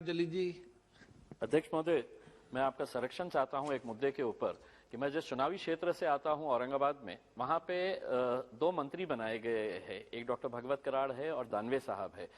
जली जी। अध्यक्ष महोदय, मैं आपका संरक्षण चाहता हूं एक मुद्दे के ऊपर कि मैं जिस चुनावी क्षेत्र से आता हूं औरंगाबाद में, वहां पे दो मंत्री बनाए गए हैं, एक डॉक्टर भगवत कराड़ है और दानवे साहब है।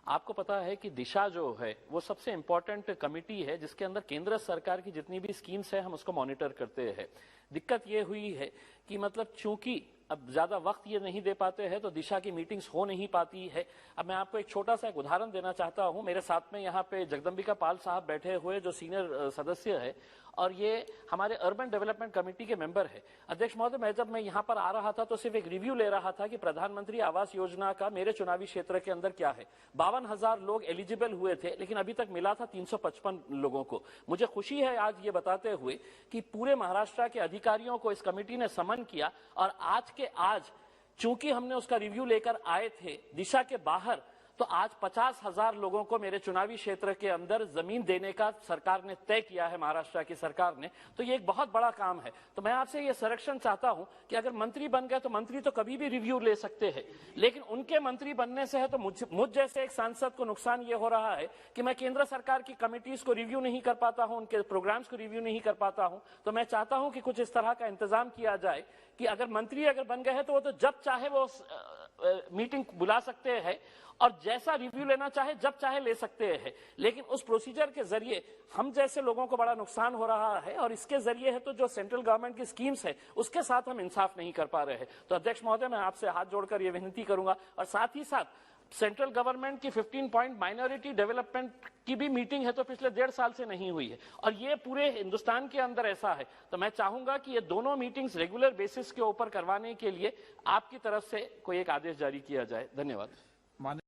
आपको पता है कि दिशा जो है वो सबसे इंपॉर्टेंट कमिटी है जिसके अंदर केंद्र सरकार की जितनी भी स्कीम्स है हम उसको मॉनिटर करते हैं। दिक्कत ये हुई है कि मतलब चूंकि अब ज्यादा वक्त ये नहीं दे पाते हैं तो दिशा की मीटिंग्स हो नहीं पाती है। अब मैं आपको एक छोटा सा उदाहरण देना चाहता हूं। मेरे साथ में यहाँ पे जगदम्बिका पाल साहब बैठे हुए जो सीनियर सदस्य है और ये हमारे अर्बन डेवलपमेंट कमेटी के मेंबर है। अध्यक्ष महोदय, जब मैं यहाँ पर आ रहा था तो सिर्फ एक रिव्यू ले रहा था कि प्रधानमंत्री आवास योजना का मेरे चुनावी क्षेत्र के अंदर क्या है। 52,000 लोग एलिजिबल हुए थे लेकिन अभी तक मिला था 355 लोगों को। मुझे खुशी है आज ये बताते हुए कि पूरे महाराष्ट्र के अधिकारियों को इस कमेटी ने समन किया और आज के आज चूंकि हमने उसका रिव्यू लेकर आए थे दिशा के बाहर, तो आज 50,000 लोगों को मेरे चुनावी क्षेत्र के अंदर जमीन देने का सरकार ने तय किया है, महाराष्ट्र की सरकार ने। तो ये एक बहुत बड़ा काम है। तो मैं आपसे ये संरक्षण चाहता हूं कि अगर मंत्री बन गए तो मंत्री तो कभी भी रिव्यू ले सकते हैं, लेकिन उनके मंत्री बनने से है तो मुझ जैसे एक सांसद को नुकसान ये हो रहा है कि मैं केंद्र सरकार की कमिटीज को रिव्यू नहीं कर पाता हूं, उनके प्रोग्राम्स को रिव्यू नहीं कर पाता हूं। तो मैं चाहता हूं कि कुछ इस तरह का इंतजाम किया जाए कि अगर मंत्री बन गए हैं तो वो तो जब चाहे वो मीटिंग बुला सकते हैं और जैसा रिव्यू लेना चाहे जब चाहे ले सकते हैं, लेकिन उस प्रोसीजर के जरिए हम जैसे लोगों को बड़ा नुकसान हो रहा है और इसके जरिए है तो जो सेंट्रल गवर्नमेंट की स्कीम्स है उसके साथ हम इंसाफ नहीं कर पा रहे हैं। तो अध्यक्ष महोदय, मैं आपसे हाथ जोड़कर यह विनती करूंगा और साथ ही साथ सेंट्रल गवर्नमेंट की 15 पॉइंट माइनॉरिटी डेवलपमेंट की भी मीटिंग है तो पिछले 1.5 साल से नहीं हुई है और ये पूरे हिंदुस्तान के अंदर ऐसा है। तो मैं चाहूंगा कि ये दोनों मीटिंग्स रेगुलर बेसिस के ऊपर करवाने के लिए आपकी तरफ से कोई एक आदेश जारी किया जाए। धन्यवाद।